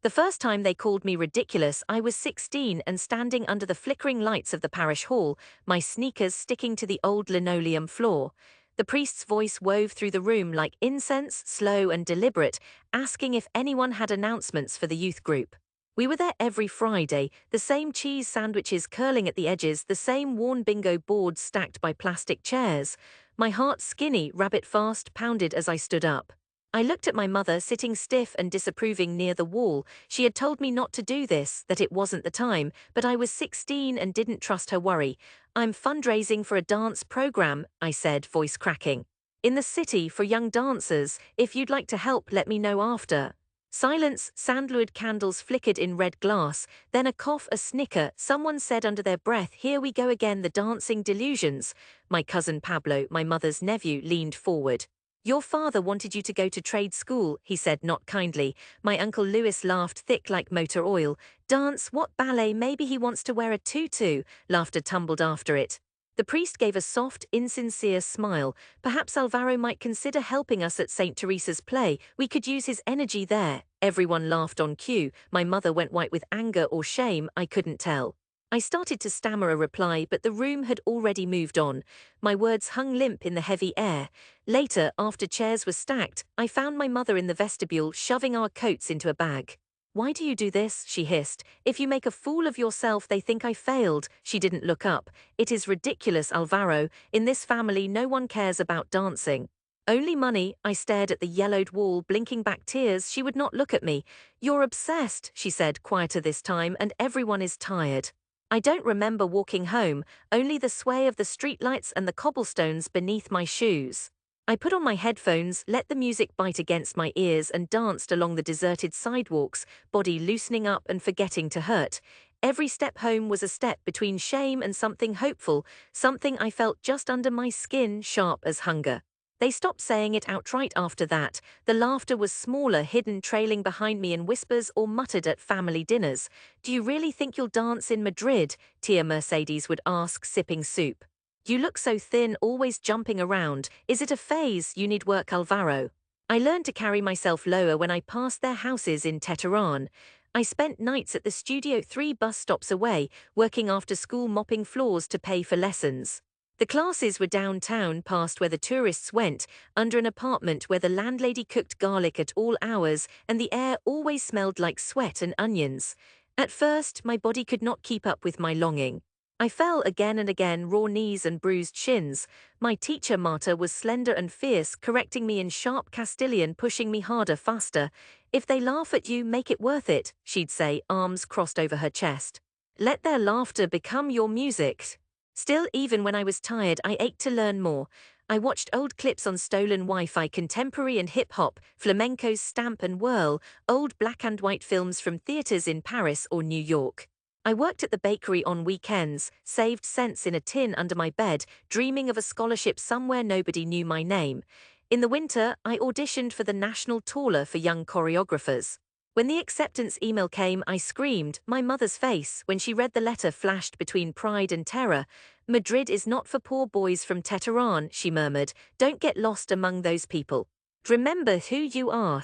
The first time they called me ridiculous, I was 16 and standing under the flickering lights of the parish hall, my sneakers sticking to the old linoleum floor. The priest's voice wove through the room like incense, slow and deliberate, asking if anyone had announcements for the youth group. We were there every Friday, the same cheese sandwiches curling at the edges, the same worn bingo boards stacked by plastic chairs. My heart skinny, rabbit-fast, pounded as I stood up. I looked at my mother sitting stiff and disapproving near the wall. She had told me not to do this, that it wasn't the time, but I was 16 and didn't trust her worry. "I'm fundraising for a dance program," I said, voice cracking. "In the city for young dancers. If you'd like to help, let me know after." Silence, sandalwood candles flickered in red glass, then a cough, a snicker. Someone said under their breath, "Here we go again, the dancing delusions." My cousin Pablo, my mother's nephew, leaned forward. "Your father wanted you to go to trade school," he said not kindly. My uncle Louis laughed thick like motor oil. "Dance? What ballet? Maybe he wants to wear a tutu." Laughter tumbled after it. The priest gave a soft, insincere smile. "Perhaps Alvaro might consider helping us at St. Teresa's play. We could use his energy there." Everyone laughed on cue. My mother went white with anger or shame, I couldn't tell. I started to stammer a reply, but the room had already moved on. My words hung limp in the heavy air. Later, after chairs were stacked, I found my mother in the vestibule shoving our coats into a bag. "Why do you do this?" she hissed. "If you make a fool of yourself, they think I failed." She didn't look up. "It is ridiculous, Alvaro. In this family, no one cares about dancing. Only money." I stared at the yellowed wall, blinking back tears. She would not look at me. "You're obsessed," she said, quieter this time, "and everyone is tired." I don't remember walking home, only the sway of the streetlights and the cobblestones beneath my shoes. I put on my headphones, let the music bite against my ears, and danced along the deserted sidewalks, body loosening up and forgetting to hurt. Every step home was a step between shame and something hopeful, something I felt just under my skin, sharp as hunger. They stopped saying it outright after that. The laughter was smaller, hidden, trailing behind me in whispers or muttered at family dinners. "Do you really think you'll dance in Madrid?" Tia Mercedes would ask, sipping soup. "You look so thin, always jumping around. Is it a phase? You need work, Alvaro." I learned to carry myself lower when I passed their houses in Teheran. I spent nights at the Studio 3 bus stops away, working after school, mopping floors to pay for lessons. The classes were downtown, past where the tourists went, under an apartment where the landlady cooked garlic at all hours and the air always smelled like sweat and onions. At first, my body could not keep up with my longing. I fell again and again, raw knees and bruised shins. My teacher, Marta, was slender and fierce, correcting me in sharp Castilian, pushing me harder, faster. "If they laugh at you, make it worth it," she'd say, arms crossed over her chest. "Let their laughter become your music." Still, even when I was tired, I ached to learn more. I watched old clips on stolen Wi-Fi, contemporary and hip-hop, flamenco's stamp and whirl, old black and white films from theaters in Paris or New York. I worked at the bakery on weekends, saved cents in a tin under my bed, dreaming of a scholarship somewhere nobody knew my name. In the winter, I auditioned for the National Taller for young choreographers. When the acceptance email came, I screamed. My mother's face, when she read the letter, flashed between pride and terror. "Madrid is not for poor boys from Teheran," she murmured. "Don't get lost among those people. Remember who you are."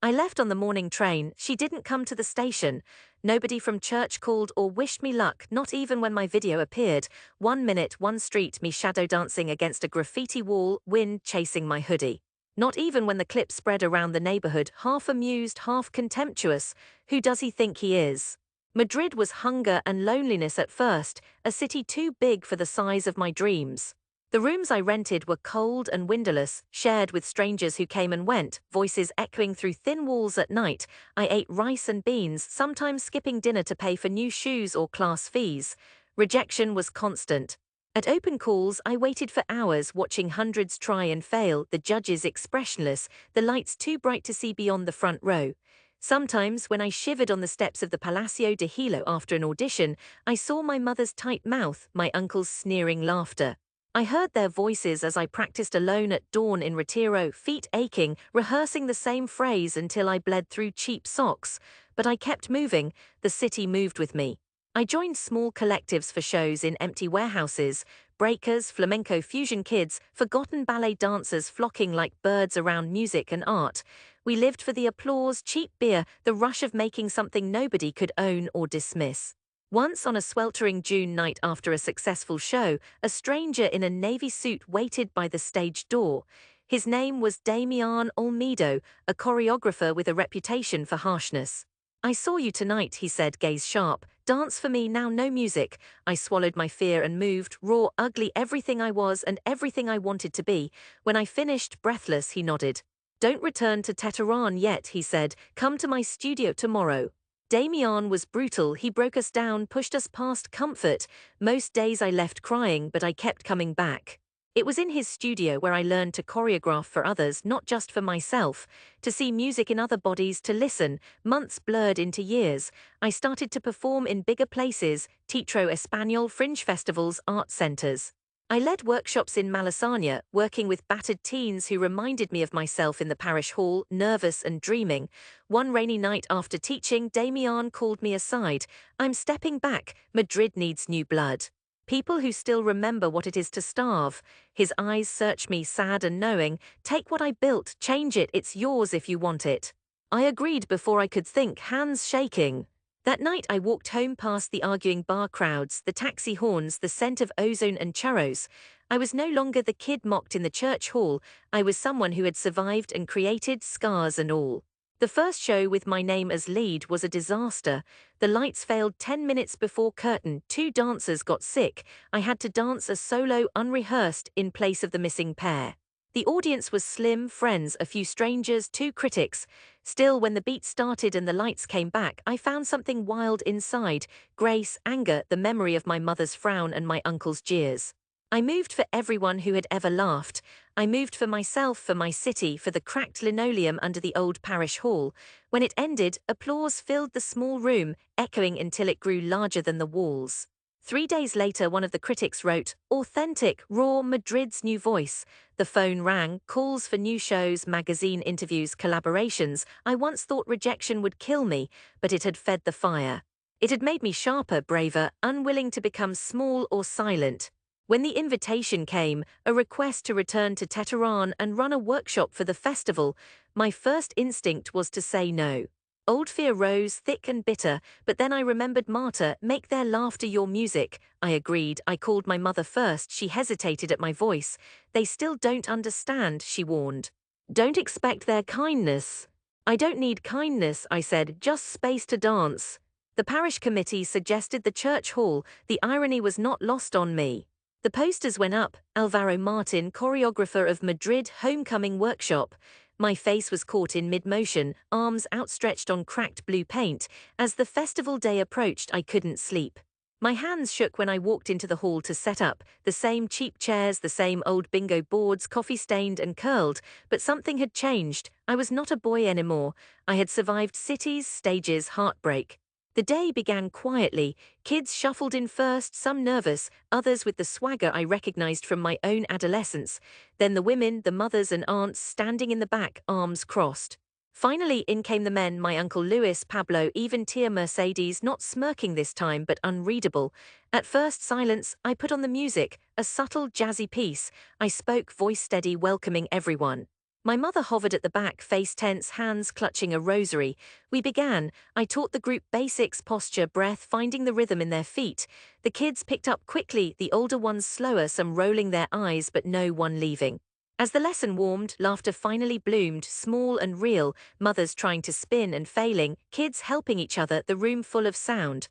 I left on the morning train. She didn't come to the station. Nobody from church called or wished me luck, not even when my video appeared. 1 minute, one street, me shadow dancing against a graffiti wall, wind chasing my hoodie. Not even when the clip spread around the neighborhood, half amused, half contemptuous. Who does he think he is? Madrid was hunger and loneliness at first, a city too big for the size of my dreams. The rooms I rented were cold and windowless, shared with strangers who came and went, voices echoing through thin walls at night. I ate rice and beans, sometimes skipping dinner to pay for new shoes or class fees. Rejection was constant. At open calls, I waited for hours, watching hundreds try and fail, the judges expressionless, the lights too bright to see beyond the front row. Sometimes, when I shivered on the steps of the Palacio de Hilo after an audition, I saw my mother's tight mouth, my uncle's sneering laughter. I heard their voices as I practiced alone at dawn in Retiro, feet aching, rehearsing the same phrase until I bled through cheap socks. But I kept moving, the city moved with me. I joined small collectives for shows in empty warehouses, breakers, flamenco fusion kids, forgotten ballet dancers flocking like birds around music and art. We lived for the applause, cheap beer, the rush of making something nobody could own or dismiss. Once on a sweltering June night after a successful show, a stranger in a navy suit waited by the stage door. His name was Damian Olmedo, a choreographer with a reputation for harshness. "I saw you tonight," he said, gaze sharp. "Dance for me now, no music." I swallowed my fear and moved, raw, ugly, everything I was and everything I wanted to be. When I finished, breathless, he nodded. "Don't return to Teheran yet," he said. "Come to my studio tomorrow." Damian was brutal. He broke us down, pushed us past comfort. Most days I left crying, but I kept coming back. It was in his studio where I learned to choreograph for others, not just for myself, to see music in other bodies, to listen. Months blurred into years. I started to perform in bigger places, Teatro Español, fringe festivals, art centers. I led workshops in Malasaña, working with battered teens who reminded me of myself in the parish hall, nervous and dreaming. One rainy night after teaching, Damian called me aside. "I'm stepping back. Madrid needs new blood. People who still remember what it is to starve." His eyes searched me, sad and knowing. "Take what I built, change it, it's yours if you want it." I agreed before I could think, hands shaking. That night I walked home past the arguing bar crowds, the taxi horns, the scent of ozone and churros. I was no longer the kid mocked in the church hall. I was someone who had survived and created, scars and all. The first show with my name as lead was a disaster. The lights failed 10 minutes before curtain, 2 dancers got sick. I had to dance a solo, unrehearsed, in place of the missing pair. The audience was slim, friends, a few strangers, 2 critics. Still, when the beat started and the lights came back, I found something wild inside: grace, anger, the memory of my mother's frown and my uncle's jeers. I moved for everyone who had ever laughed. I moved for myself, for my city, for the cracked linoleum under the old parish hall. When it ended, applause filled the small room, echoing until it grew larger than the walls. 3 days later, one of the critics wrote, "Authentic, raw, Madrid's new voice." The phone rang, calls for new shows, magazine interviews, collaborations. I once thought rejection would kill me, but it had fed the fire. It had made me sharper, braver, unwilling to become small or silent. When the invitation came, a request to return to Teheran and run a workshop for the festival, my first instinct was to say no. Old fear rose, thick and bitter, but then I remembered Marta, "Make their laughter your music." I agreed. I called my mother first. She hesitated at my voice. "They still don't understand," she warned. "Don't expect their kindness." "I don't need kindness," I said, "just space to dance." The parish committee suggested the church hall. The irony was not lost on me. The posters went up: Alvaro Martin, choreographer of Madrid Homecoming Workshop. My face was caught in mid-motion, arms outstretched on cracked blue paint. As the festival day approached, I couldn't sleep. My hands shook when I walked into the hall to set up. The same cheap chairs, the same old bingo boards, coffee-stained and curled. But something had changed. I was not a boy anymore. I had survived cities, stages, heartbreak. The day began quietly. Kids shuffled in first, some nervous, others with the swagger I recognized from my own adolescence. Then the women, the mothers and aunts, standing in the back, arms crossed. Finally, in came the men: my uncle Luis, Pablo, even Tia Mercedes, not smirking this time but unreadable. At first, silence. I put on the music, a subtle, jazzy piece. I spoke, voice steady, welcoming everyone. My mother hovered at the back, face tense, hands clutching a rosary. We began. I taught the group basics: posture, breath, finding the rhythm in their feet. The kids picked up quickly, the older ones slower, some rolling their eyes but no one leaving. As the lesson warmed, laughter finally bloomed, small and real, mothers trying to spin and failing, kids helping each other, the room full of sound.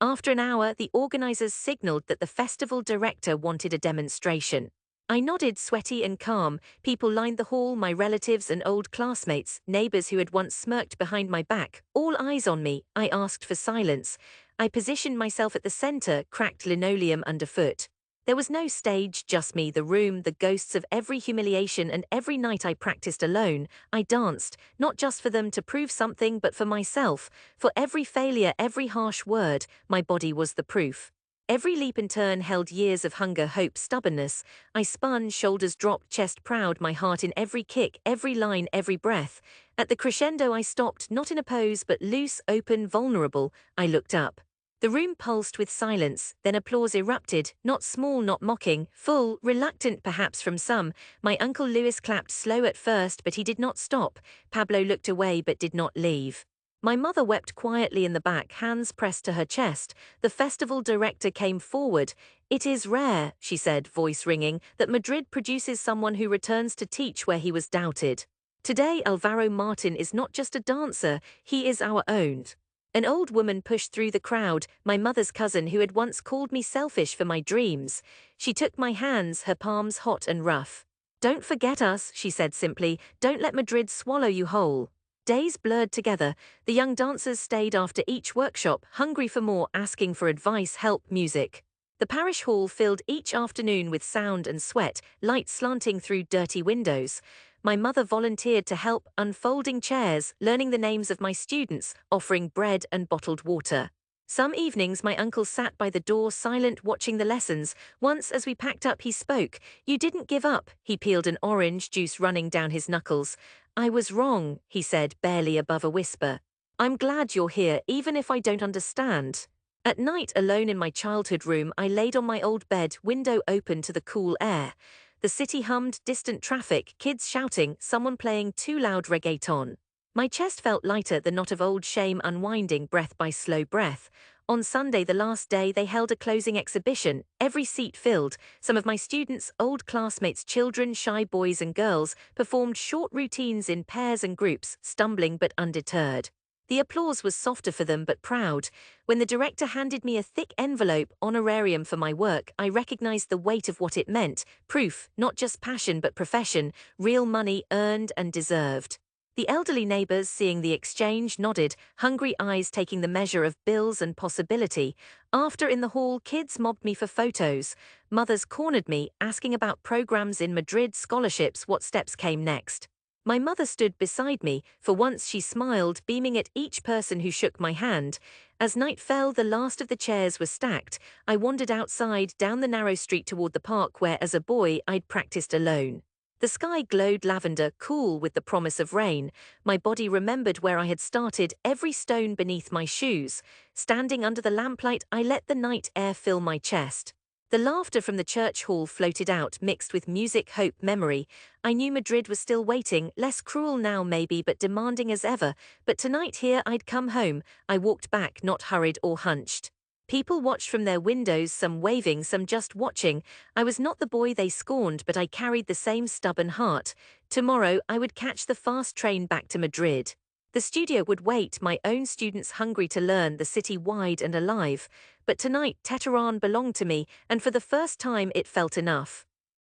After an hour, the organizers signaled that the festival director wanted a demonstration. I nodded, sweaty and calm. People lined the hall, my relatives and old classmates, neighbors who had once smirked behind my back, all eyes on me. I asked for silence. I positioned myself at the center, cracked linoleum underfoot. There was no stage, just me, the room, the ghosts of every humiliation, and every night I practiced alone. I danced, not just for them to prove something, but for myself. For every failure, every harsh word, my body was the proof. Every leap and turn held years of hunger, hope, stubbornness. I spun, shoulders dropped, chest proud, my heart in every kick, every line, every breath. At the crescendo I stopped, not in a pose, but loose, open, vulnerable. I looked up. The room pulsed with silence, then applause erupted, not small, not mocking, full, reluctant perhaps from some. My Uncle Louis clapped slow at first, but he did not stop. Pablo looked away but did not leave. My mother wept quietly in the back, hands pressed to her chest. The festival director came forward. "It is rare," she said, voice ringing, "that Madrid produces someone who returns to teach where he was doubted. Today Alvaro Martin is not just a dancer, he is our own." An old woman pushed through the crowd, my mother's cousin who had once called me selfish for my dreams. She took my hands, her palms hot and rough. "Don't forget us," she said simply. "Don't let Madrid swallow you whole." Days blurred together. The young dancers stayed after each workshop, hungry for more, asking for advice, help, music. The parish hall filled each afternoon with sound and sweat, light slanting through dirty windows. My mother volunteered to help, unfolding chairs, learning the names of my students, offering bread and bottled water. Some evenings my uncle sat by the door silent, watching the lessons. Once as we packed up he spoke. "You didn't give up." He peeled an orange, juice running down his knuckles. "I was wrong," he said, barely above a whisper. "I'm glad you're here, even if I don't understand." At night, alone in my childhood room, I laid on my old bed, window open to the cool air. The city hummed, distant traffic, kids shouting, someone playing too loud reggaeton. My chest felt lighter, the knot of old shame unwinding, breath by slow breath. On Sunday, the last day, they held a closing exhibition, every seat filled. Some of my students, old classmates, children, shy boys and girls, performed short routines in pairs and groups, stumbling but undeterred. The applause was softer for them but proud. When the director handed me a thick envelope, honorarium for my work, I recognized the weight of what it meant. Proof, not just passion but profession, real money earned and deserved. The elderly neighbors, seeing the exchange, nodded, hungry eyes taking the measure of bills and possibility. After in the hall, kids mobbed me for photos. Mothers cornered me, asking about programs in Madrid, scholarships, what steps came next. My mother stood beside me. For once she smiled, beaming at each person who shook my hand. As night fell, the last of the chairs were stacked. I wandered outside, down the narrow street toward the park where, as a boy, I'd practiced alone. The sky glowed lavender, cool with the promise of rain. My body remembered where I had started, every stone beneath my shoes. Standing under the lamplight, I let the night air fill my chest. The laughter from the church hall floated out, mixed with music, hope, memory. I knew Madrid was still waiting, less cruel now maybe, but demanding as ever. But tonight here I'd come home. I walked back, not hurried or hunched. People watched from their windows, some waving, some just watching. I was not the boy they scorned, but I carried the same stubborn heart. Tomorrow I would catch the fast train back to Madrid. The studio would wait, my own students hungry to learn, the city wide and alive. But tonight, Teheran belonged to me, and for the first time it felt enough.